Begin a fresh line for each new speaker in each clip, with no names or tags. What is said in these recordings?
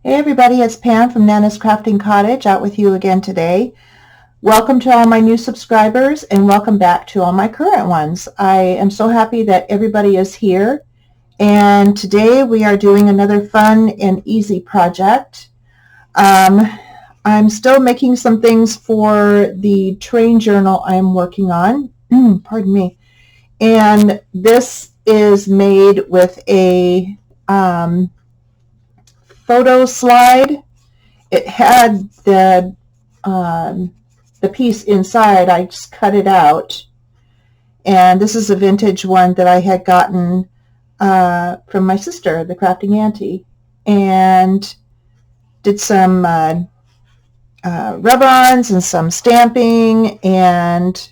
Hey everybody, it's Pam from Nana's Crafting Cottage out with you again today. Welcome to all my new subscribers and welcome back to all my current ones. I am so happy that everybody is here, and today we are doing another fun and easy project. I'm still making some things for the train journal I'm working on. Pardon me. And this is made with a photo slide. It had the piece inside. I just cut it out, and this is a vintage one that I had gotten from my sister, the crafting auntie, and did some rub-ons and some stamping, and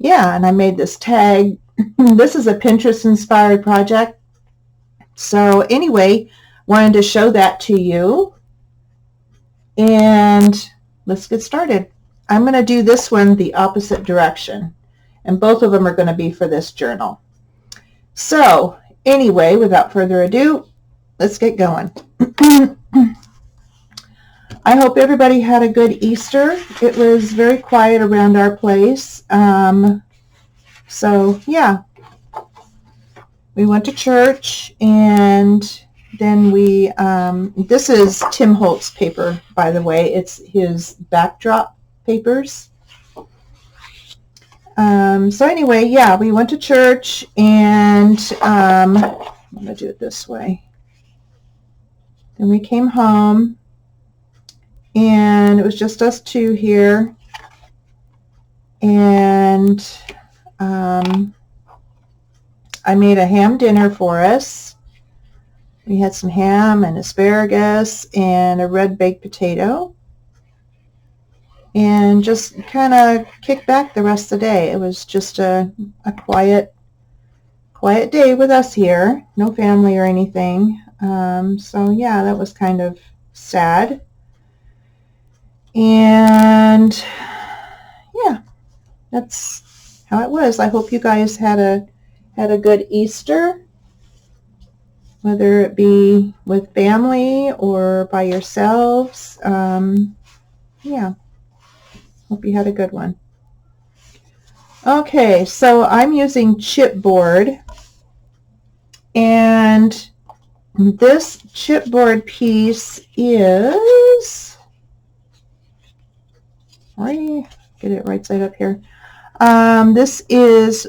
yeah, and I made this tag. This is a Pinterest inspired project, so anyway, wanted to show that to you. And let's get started. I'm going to do this one the opposite direction, and both of them are going to be for this journal. So anyway, without further ado, let's get going. I hope everybody had a good Easter. It was very quiet around our place. So yeah, we went to church, and then we, this is Tim Holt's paper, by the way. It's his backdrop papers. So anyway, yeah, we went to church, and I'm going to do it this way. Then we came home, and it was just us two here, and I made a ham dinner for us. We had some ham and asparagus and a red baked potato, and just kind of kicked back the rest of the day. It was just a quiet day with us here, no family or anything. So yeah, that was kind of sad. And yeah, that's how it was. I hope you guys had a good Easter, whether it be with family or by yourselves. Yeah, hope you had a good one. Okay, so I'm using chipboard, and this chipboard piece is, get it right side up here. This is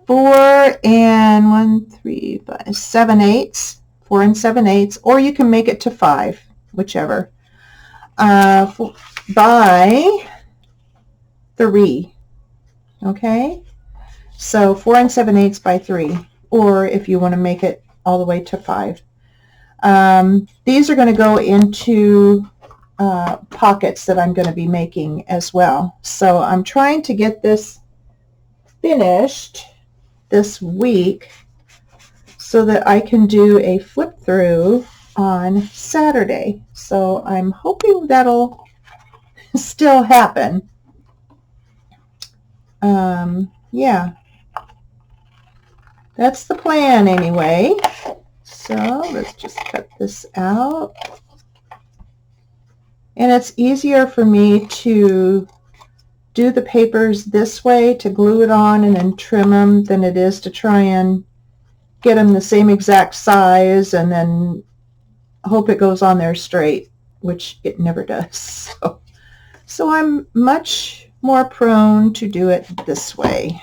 4 and 7/8, 4 and 7/8, or you can make it to 5, whichever, by 3. Okay, so 4 and 7/8 by 3, or if you want to make it all the way to 5. These are going to go into pockets that I'm going to be making as well. So I'm trying to get this finished this week so that I can do a flip through on Saturday. So I'm hoping that'll still happen. Yeah, that's the plan anyway. So let's just cut this out. And it's easier for me to do the papers this way, to glue it on and then trim them, than it is to try and get them the same exact size and then hope it goes on there straight, which it never does. So I'm much more prone to do it this way.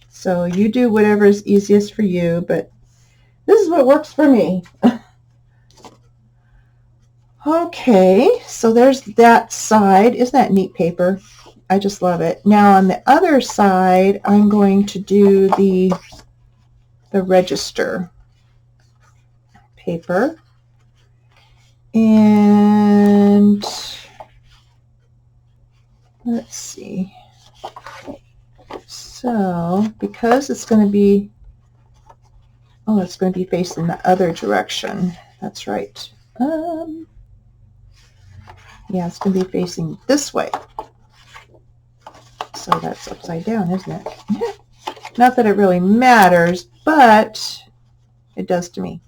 So you do whatever is easiest for you, but this is what works for me. Okay, so there's that side. Isn't that neat paper? I just love it. Now on the other side, I'm going to do the register paper. And let's see. So because it's going to be, it's going to be facing the other direction. That's right. Yeah, it's going to be facing this way. So that's upside down, isn't it? Not that it really matters, but it does to me.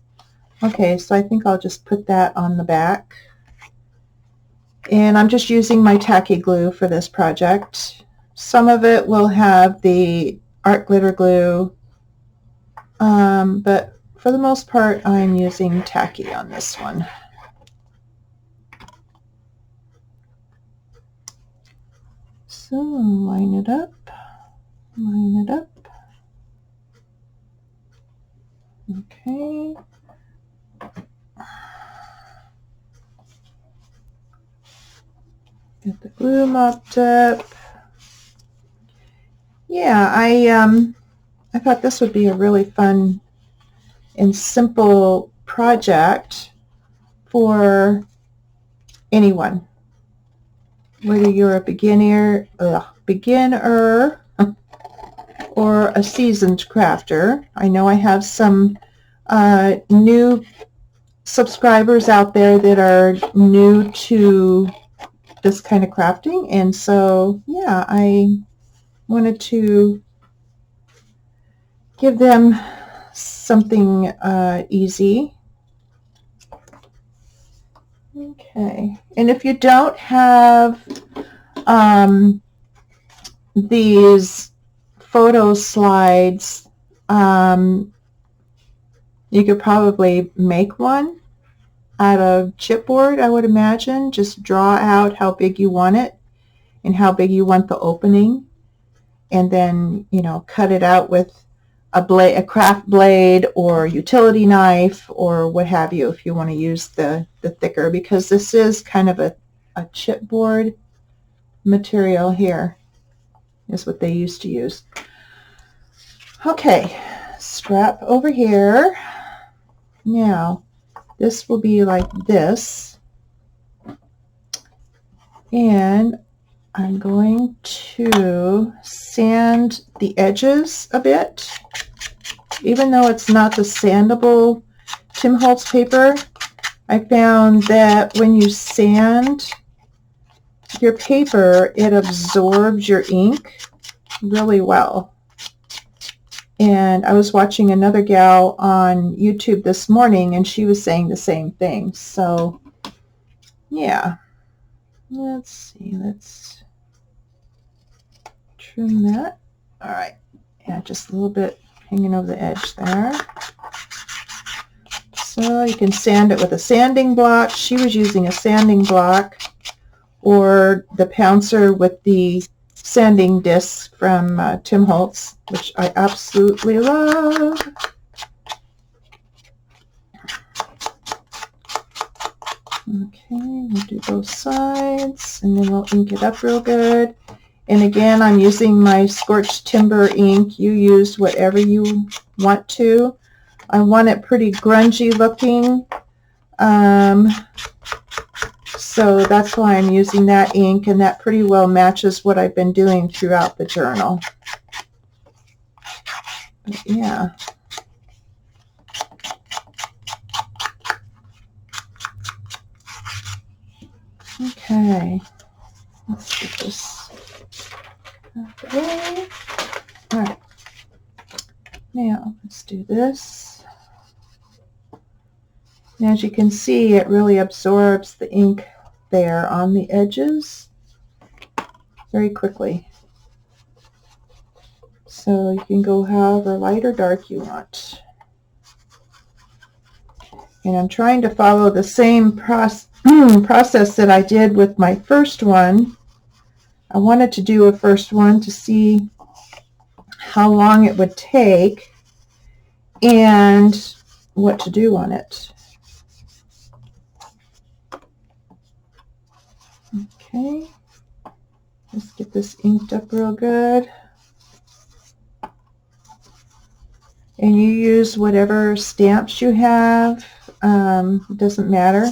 Okay, so I think I'll just put that on the back. And I'm just using my tacky glue for this project. Some of it will have the art glitter glue, but for the most part I'm using tacky on this one. So line it up, line it up. Okay. Get the glue mopped up. Yeah, I thought this would be a really fun and simple project for anyone, whether you're a beginner or a seasoned crafter. I know I have some new subscribers out there that are new to this kind of crafting, and so yeah, I wanted to give them something easy. Okay, and if you don't have these photo slides, you could probably make one out of chipboard, I would imagine. Just draw out how big you want it and how big you want the opening, and then, you know, cut it out with a craft blade or utility knife or what have you if you want to use the thicker, because this is kind of a chipboard material here is what they used to use. Okay, strap over here. Now this will be like this, and I'm going to sand the edges a bit. Even though it's not the sandable Tim Holtz paper, I found that when you sand your paper, it absorbs your ink really well. And I was watching another gal on YouTube this morning, and she was saying the same thing. So, yeah. Let's see. Let's trim that. All right. Yeah, just a little bit hanging over the edge there. So you can sand it with a sanding block. She was using a sanding block, or the pouncer with the sanding disc from Tim Holtz, which I absolutely love. Okay, we'll do both sides, and then we'll ink it up real good. And again, I'm using my Scorched Timber ink. You use whatever you want to. I want it pretty grungy looking, so that's why I'm using that ink, and that pretty well matches what I've been doing throughout the journal. But yeah. Okay, let's get this out the way. All right, now let's do this. And as you can see, it really absorbs the ink there on the edges very quickly. So you can go however light or dark you want. And I'm trying to follow the same process that I did with my first one. I wanted to do a first one to see how long it would take and what to do on it. Okay, let's get this inked up real good. And you use whatever stamps you have. It doesn't matter.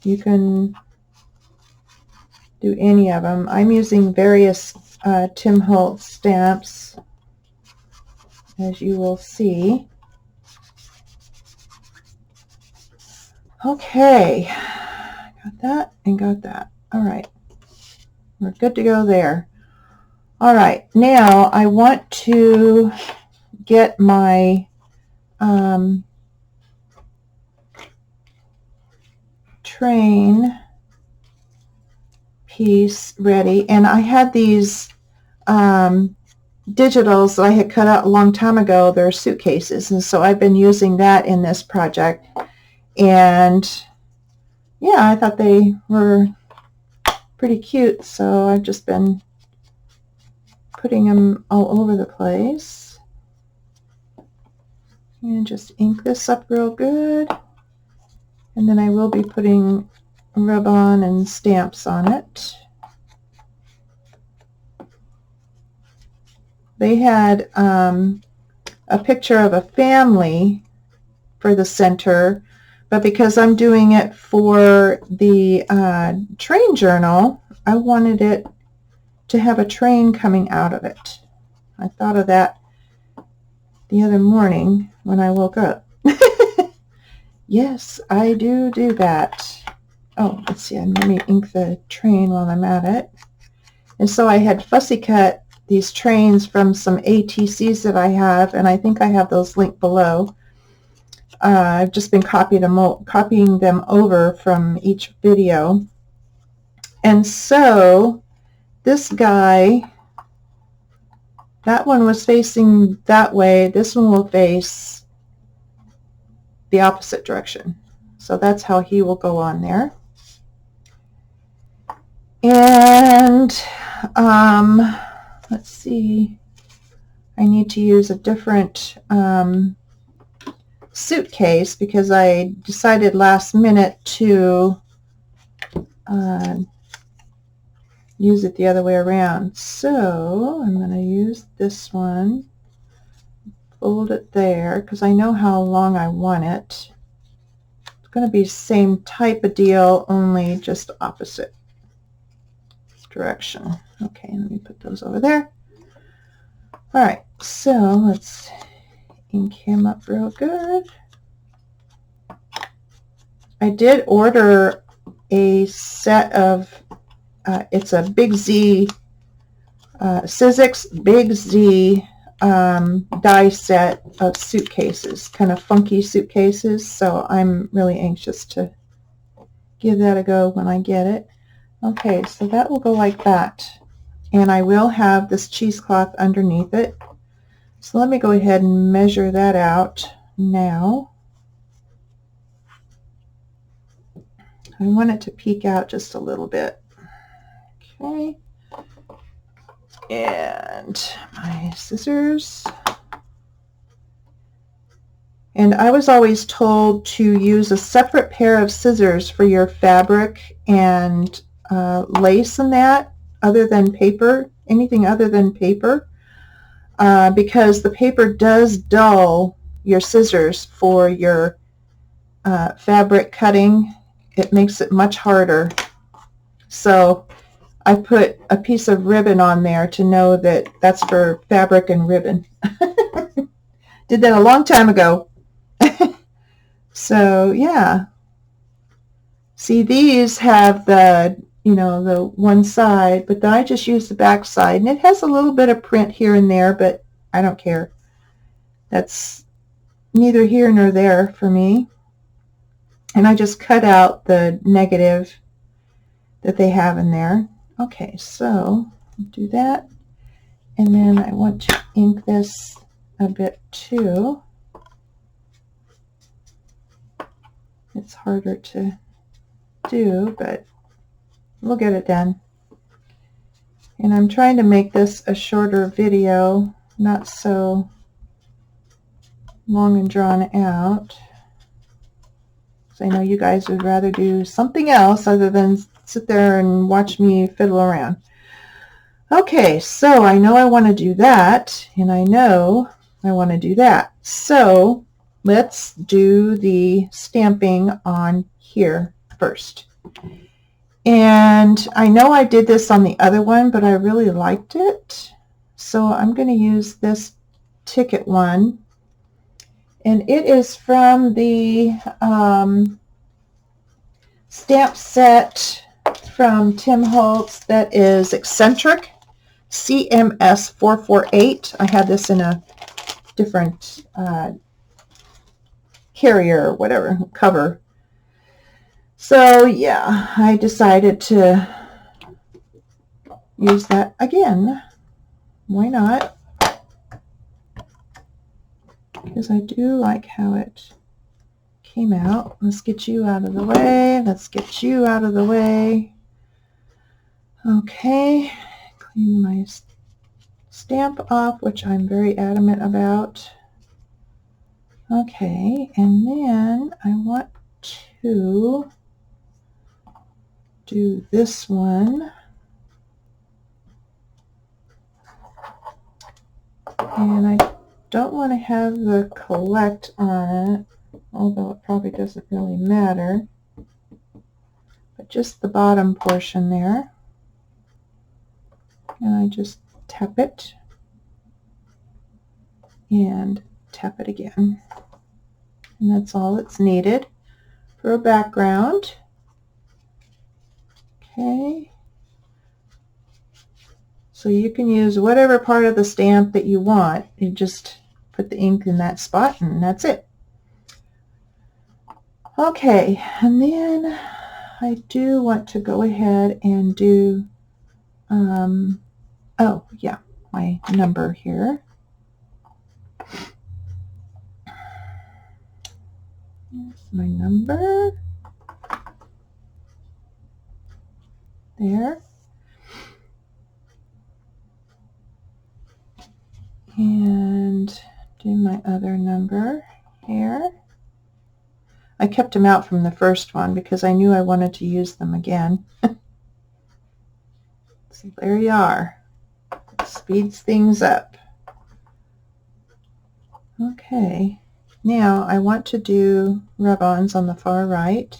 You can do any of them. I'm using various Tim Holtz stamps, as you will see. Okay, got that and got that. All right, we're good to go there. All right, now I want to get my train piece ready, and I had these digitals that I had cut out a long time ago. They're suitcases, and so I've been using that in this project. And yeah, I thought they were pretty cute, so I've just been putting them all over the place. And just ink this up real good, and then I will be putting rub-on and stamps on it. They had a picture of a family for the center, but because I'm doing it for the train journal, I wanted it to have a train coming out of it. I thought of that the other morning when I woke up. Yes, I do that. Oh, let's see, let me ink the train while I'm at it. And so I had fussy cut these trains from some ATCs that I have, and I think I have those linked below. I've just been copying them over from each video. And so this guy, that one was facing that way. This one will face the opposite direction. So that's how he will go on there. And let's see, I need to use a different suitcase because I decided last minute to use it the other way around. So I'm going to use this one, fold it there because I know how long I want it. It's going to be the same type of deal, only just opposite direction. Okay, let me put those over there. All right, so let's ink him up real good. I did order a set of, it's a Big Z, Sizzix Big Z die set of suitcases, kind of funky suitcases, so I'm really anxious to give that a go when I get it. Okay, so that will go like that, and I will have this cheesecloth underneath it. So let me go ahead and measure that out now. I want it to peek out just a little bit. Okay, and my scissors. And I was always told to use a separate pair of scissors for your fabric and lace and that, other than paper, anything other than paper, because the paper does dull your scissors for your fabric cutting. It makes it much harder. So I put a piece of ribbon on there to know that that's for fabric and ribbon. Did that a long time ago. So yeah. See, these have the, you know, the one side, but then I just use the back side, and it has a little bit of print here and there, but I don't care. That's neither here nor there for me. And I just cut out the negative that they have in there. Okay, so do that. And then I want to ink this a bit too. It's harder to do, but we'll get it done. And I'm trying to make this a shorter video, not so long and drawn out. So I know you guys would rather do something else other than sit there and watch me fiddle around. Okay, so I know I want to do that, and I know I want to do that. So let's do the stamping on here first. And I know I did this on the other one, but I really liked it. So I'm going to use this ticket one. And it is from the stamp set from Tim Holtz that is Eccentric, CMS 448. I had this in a different carrier or whatever, cover. So yeah, I decided to use that again. Why not? Because I do like how it came out. Let's get you out of the way. Let's get you out of the way. Okay, clean my stamp off, which I'm very adamant about. Okay, and then I want to do this one. And I don't want to have the collect on it, although it probably doesn't really matter. But just the bottom portion there. And I just tap it and tap it again. And that's all that's needed for a background. Okay. So you can use whatever part of the stamp that you want. You just put the ink in that spot and that's it. Okay, and then I do want to go ahead and do, oh yeah, my number here. Here's my number. There. And do my other number here. I kept them out from the first one because I knew I wanted to use them again. So there you are. It speeds things up. Okay. Now I want to do rub-ons on the far right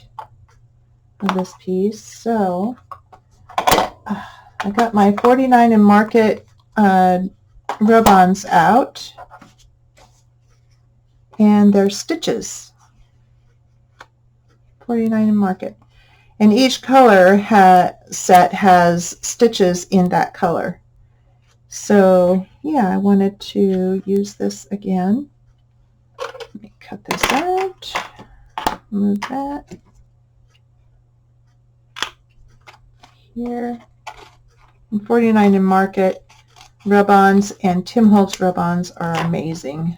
of this piece. So I got my 49 and Market rub-ons out, and they're stitches. 49 and Market. And each color set has stitches in that color. So yeah, I wanted to use this again. Let me cut this out, move that here. And 49 and Market rub-ons and Tim Holtz rub-ons are amazing.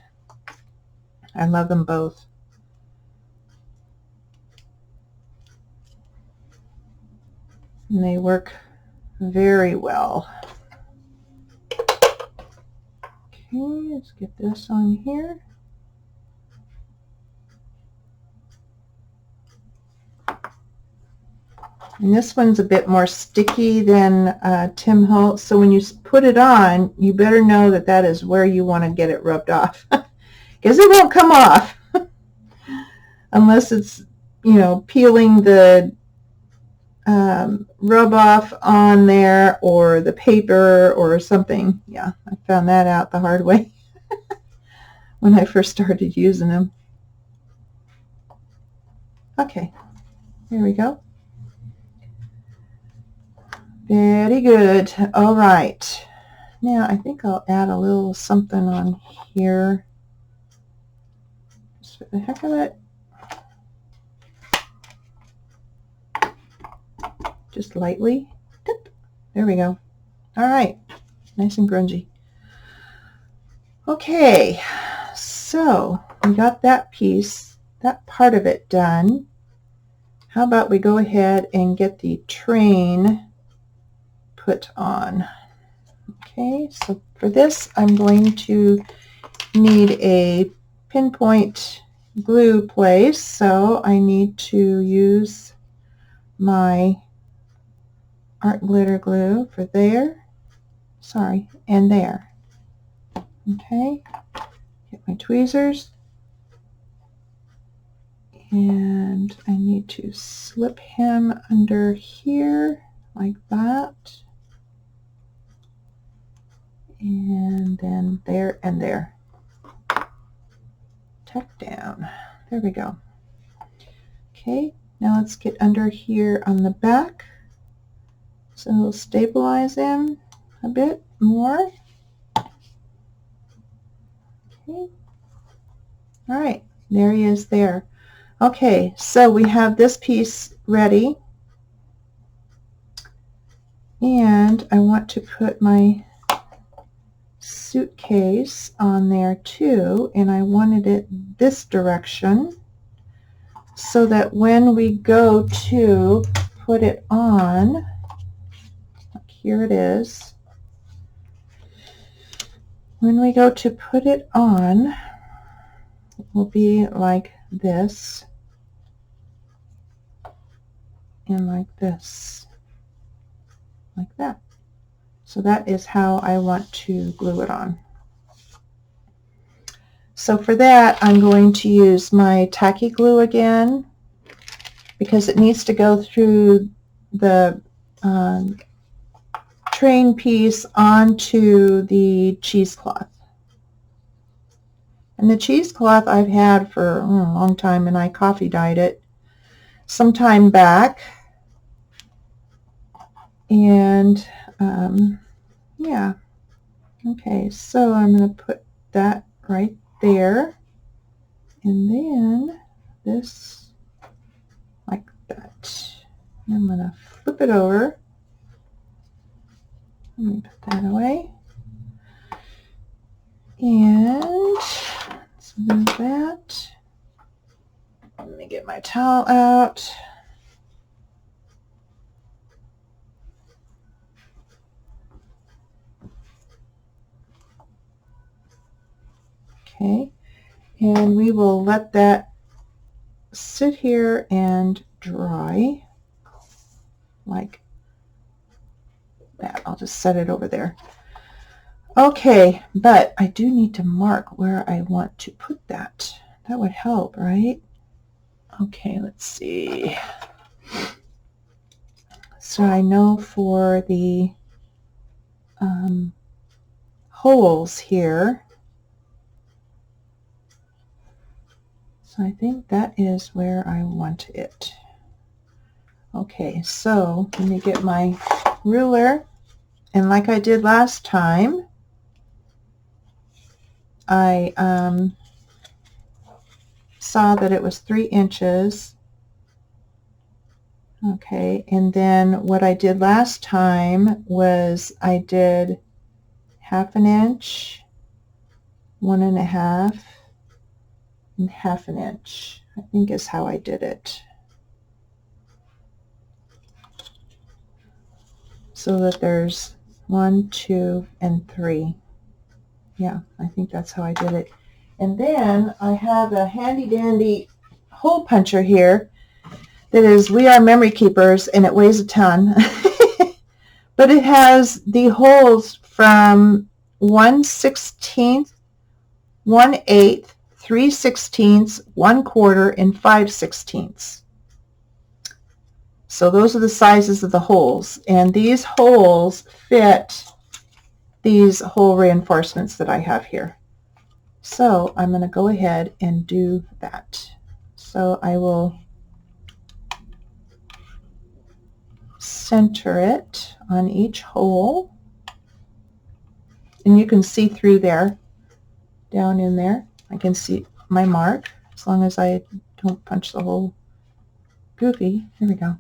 I love them both. And they work very well. Okay, let's get this on here. And this one's a bit more sticky than Tim Holtz, so when you put it on, you better know that that is where you want to get it rubbed off, because it won't come off unless it's, you know, peeling the rub off on there or the paper or something. Yeah, I found that out the hard way when I first started using them. Okay, here we go. Very good. All right. Now I think I'll add a little something on here just for the heck of it. Just lightly. There we go. All right. Nice and grungy. Okay. So we got that piece, that part of it done. How about we go ahead and get the train put on. Okay, so for this I'm going to need a pinpoint glue place, so I need to use my art glitter glue for there, sorry, and there. Okay, get my tweezers, and I need to slip him under here like that. And then there and there. Tuck down. There we go. Okay, now let's get under here on the back. So we'll stabilize him a bit more. Okay. All right, there he is there. Okay, so we have this piece ready. And I want to put my suitcase on there too, and I wanted it this direction so that when we go to put it on, like here it is, when we go to put it on, it will be like this and like this, like that. So that is how I want to glue it on. So for that, I'm going to use my tacky glue again because it needs to go through the train piece onto the cheesecloth. And the cheesecloth I've had for a long time, and I coffee dyed it some time back. And yeah, okay, so I'm going to put that right there, and then this like that. I'm going to flip it over. Let me put that away. And let's move that. Let me get my towel out. Okay, and we will let that sit here and dry like that. I'll just set it over there. Okay, but I do need to mark where I want to put that. That would help, right? Okay, let's see. So I know for the holes here, so I think that is where I want it. Okay, so let me get my ruler, and like I did last time, I saw that it was 3 inches. Okay, and then what I did last time was I did 1/2 inch, 1.5, and 1/2 inch, I think is how I did it. So that there's 1, 2, and 3. Yeah, I think that's how I did it. And then I have a handy dandy hole puncher here that is We Are Memory Keepers, and it weighs a ton. But it has the holes from 1/16, 1/8, 3/16, 1/4, and 5/16. So those are the sizes of the holes, and these holes fit these hole reinforcements that I have here. So I'm going to go ahead and do that. So I will center it on each hole, and you can see through there, down in there. I can see my mark as long as I don't punch the hole goofy. There we go.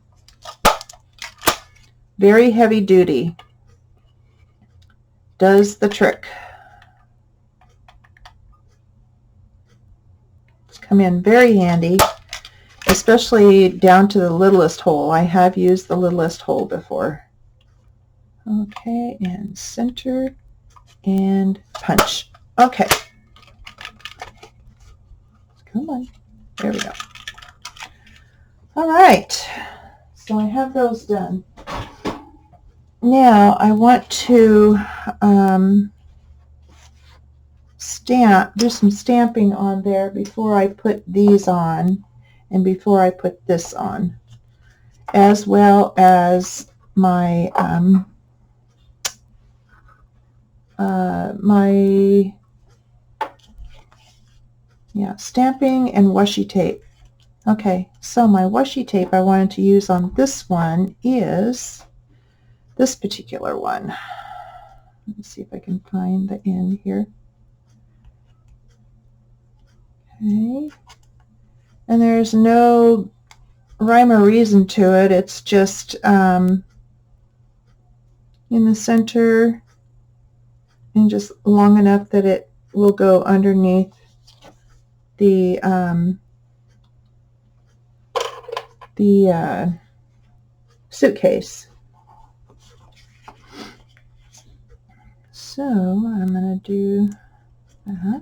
Very heavy duty. Does the trick. It's come in very handy, especially down to the littlest hole. I have used the littlest hole before. Okay, and center and punch. Okay. Come on. There we go. All right. So I have those done. Now I want to do some stamping on there before I put these on and before I put this on, as well as my stamping and washi tape. Okay, so my washi tape I wanted to use on this one is this particular one. Let me see if I can find the end here. Okay, and there's no rhyme or reason to it. It's just in the center and just long enough that it will go underneath the suitcase. So I'm going to do that.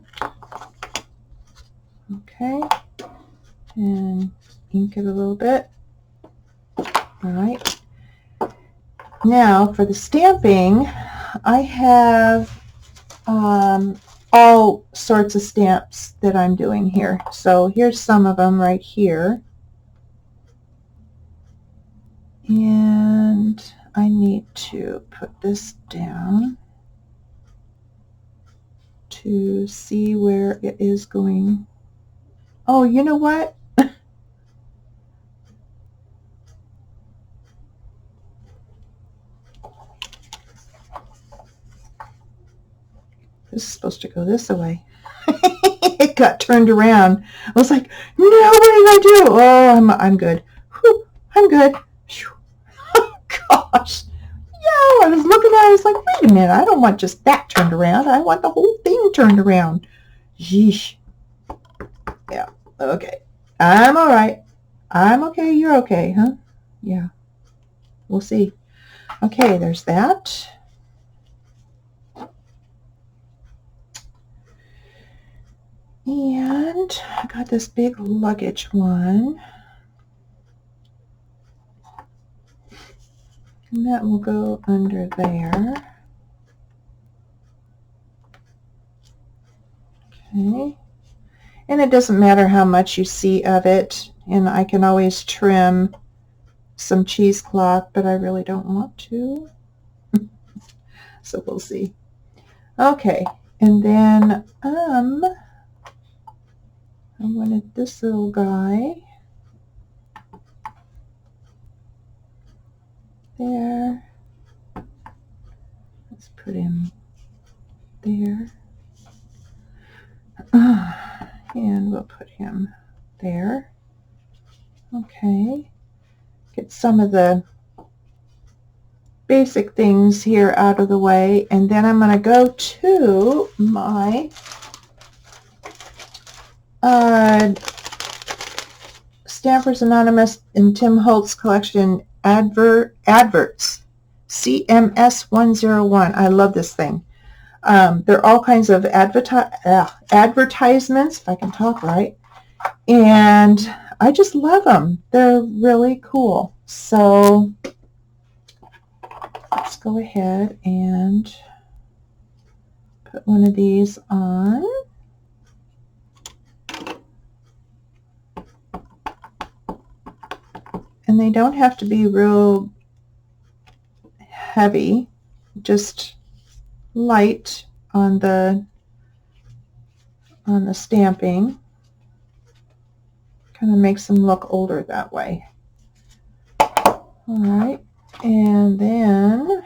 Okay. And ink it a little bit. All right. Now for the stamping, I have all sorts of stamps that I'm doing here. So here's some of them right here. And I need to put this down to see where it is going. Oh, you know what? This is supposed to go this way. It got turned around. I was like, no, what did I do? Oh, I'm good. Whew, I'm good. Oh, gosh. Yeah, I was looking at it. I was like, wait a minute. I don't want just that turned around. I want the whole thing turned around. Yeesh. Yeah, okay. I'm all right. I'm okay. You're okay, huh? Yeah. We'll see. Okay, there's that. And I got this big luggage one. And that will go under there. Okay. And it doesn't matter how much you see of it. And I can always trim some cheesecloth, but I really don't want to. So we'll see. Okay. And then I wanted this little guy there. Let's put him there. And we'll put him there. Okay. Get some of the basic things here out of the way, and then I'm going to go to my Stampers Anonymous and Tim Holtz collection adverts, CMS 101. I love this thing. There are all kinds of advertisements, if I can talk right, and I just love them. They're really cool. So let's go ahead and put one of these on. And they don't have to be real heavy, just light on the stamping. Kind of makes them look older that way. All right, and then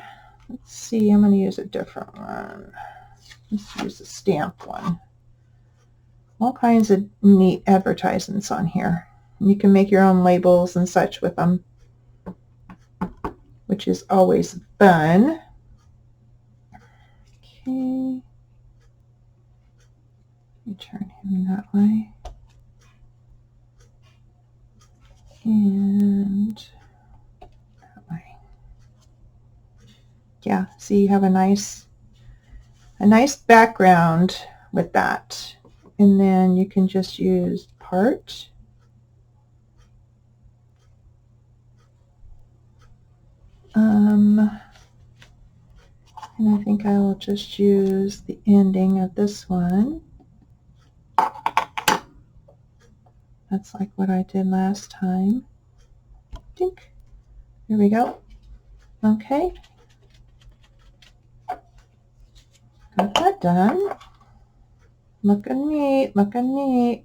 let's see, I'm going to use a different one. Let's use a stamp one. All kinds of neat advertisements on here. You can make your own labels and such with them, which is always fun. Okay. Let me turn him that way. And that way. Yeah, see, you have a nice background with that. And then you can just use part. And I think I will just use the ending of this one. That's like what I did last time. Dink. There we go. Okay. Got that done. Looking neat, looking neat.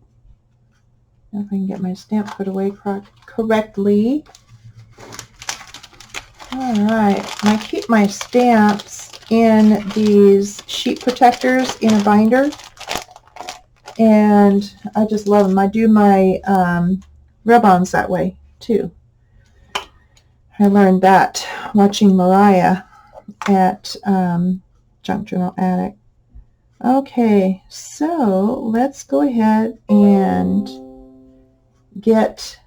Now if I can get my stamp put away correctly. All right, and I keep my stamps in these sheet protectors in a binder, and I just love them. I do my rub-ons that way. too. I learned that watching Mariah at Junk Journal Attic. Okay, so let's go ahead and get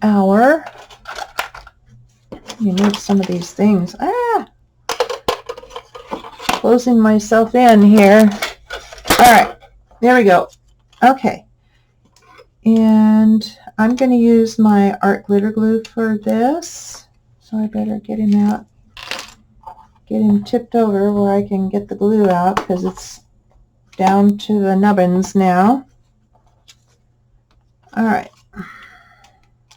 our, let me move some of these things. Closing myself in here. All right, there we go. Okay, and I'm going to use my art glitter glue for this, so I better get him out, get him tipped over where I can get the glue out, because it's down to the nubbins now. All right,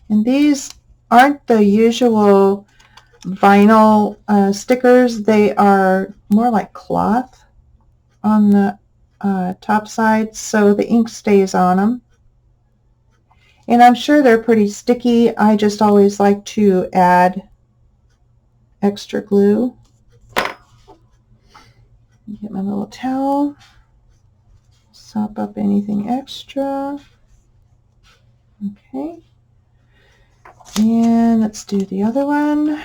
and these aren't the usual vinyl stickers. They are more like cloth on the top side, so the ink stays on them. And I'm sure they're pretty sticky. I just always like to add extra glue. Get my little towel, sop up anything extra. Okay. And let's do the other one.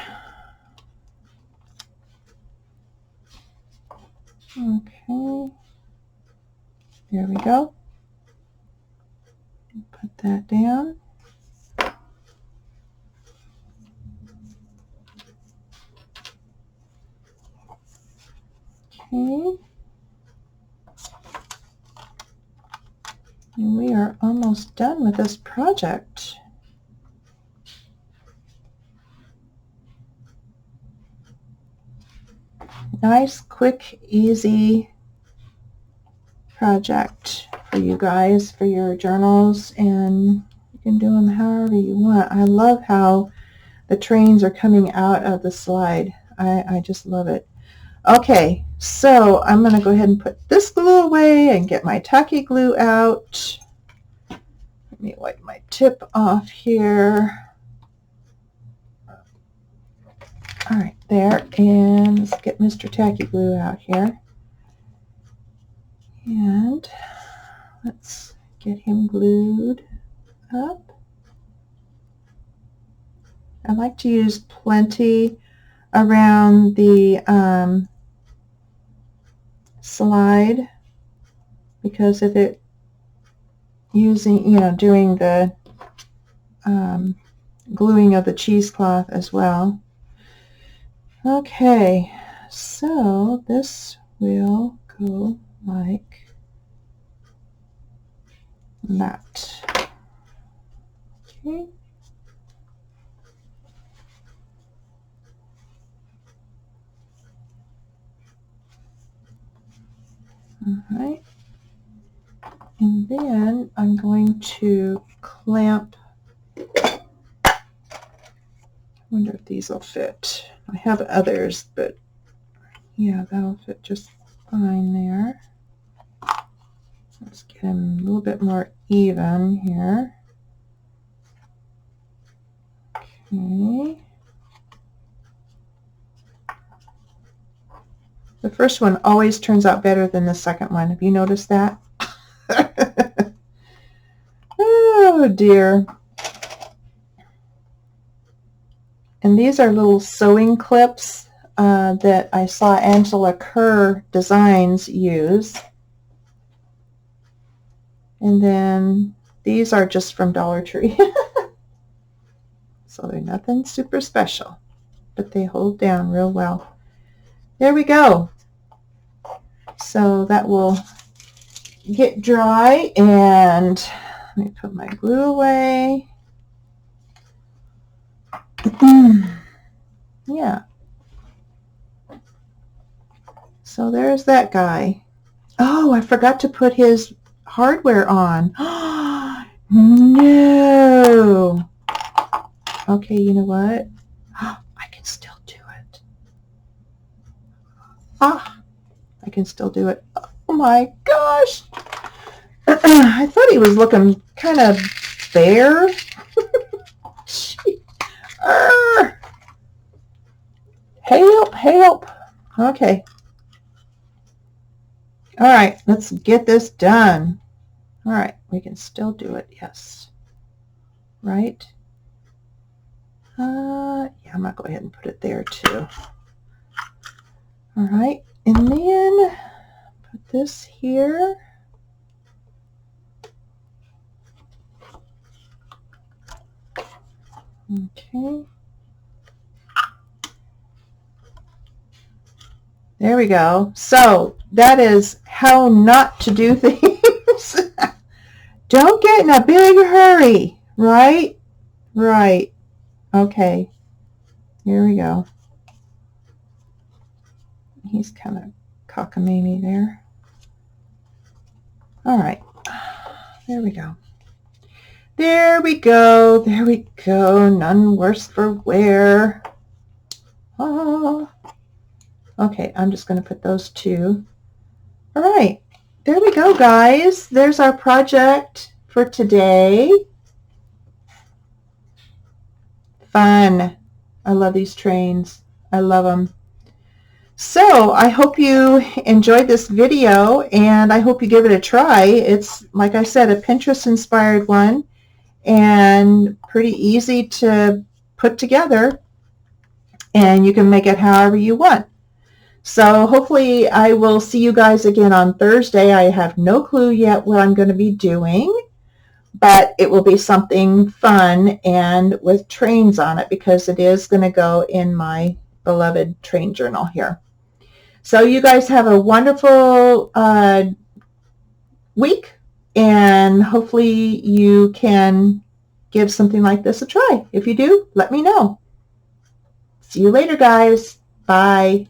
Okay. There we go. Put that down. Okay. And we are almost done with this project. Nice, quick, easy project for you guys, for your journals, and you can do them however you want. I love how the trains are coming out of the slide. I just love it. Okay, so I'm going to go ahead and put this glue away and get my tacky glue out. Let me wipe my tip off here. All right, there, and let's get Mr. Tacky Glue out here. And let's get him glued up. I like to use plenty around the slide, because of it using, doing the gluing of the cheesecloth as well. Okay, so this will go like that. Okay. All right. And then I'm going to clamp. I wonder if these will fit. I have others, but yeah, that'll fit just fine there. Let's get them a little bit more even here. Okay. The first one always turns out better than the second one. Have you noticed that? Oh dear. And these are little sewing clips that I saw Angela Kerr Designs use. And then these are just from Dollar Tree. So they're nothing super special, but they hold down real well. There we go. So that will get dry, and let me put my glue away. Yeah. So there's that guy. Oh, I forgot to put his hardware on. No. Okay, you know what? I can still do it. I can still do it. Oh my gosh. I thought he was looking kind of bare. Help, help. Okay. All right, let's get this done. All right, we can still do it, yes. right? Yeah, I'm going to go ahead and put it there too. All right, and then put this here. Okay. There we go. So that is how not to do things. Don't get in a big hurry, right? Right. Okay. Here we go. He's kind of cockamamie there. All right. There we go. There we go. There we go. None worse for wear. Oh. Okay, I'm just going to put those two. All right. There we go, guys. There's our project for today. Fun. I love these trains. I love them. So I hope you enjoyed this video, and I hope you give it a try. It's, like I said, a Pinterest inspired one and pretty easy to put together, and you can make it however you want. So hopefully I will see you guys again on Thursday. I have no clue yet what I'm going to be doing, but it will be something fun and with trains on it, because it is going to go in my beloved train journal here. So you guys have a wonderful week, and hopefully you can give something like this a try. If you do, let me know. See you later, guys. Bye.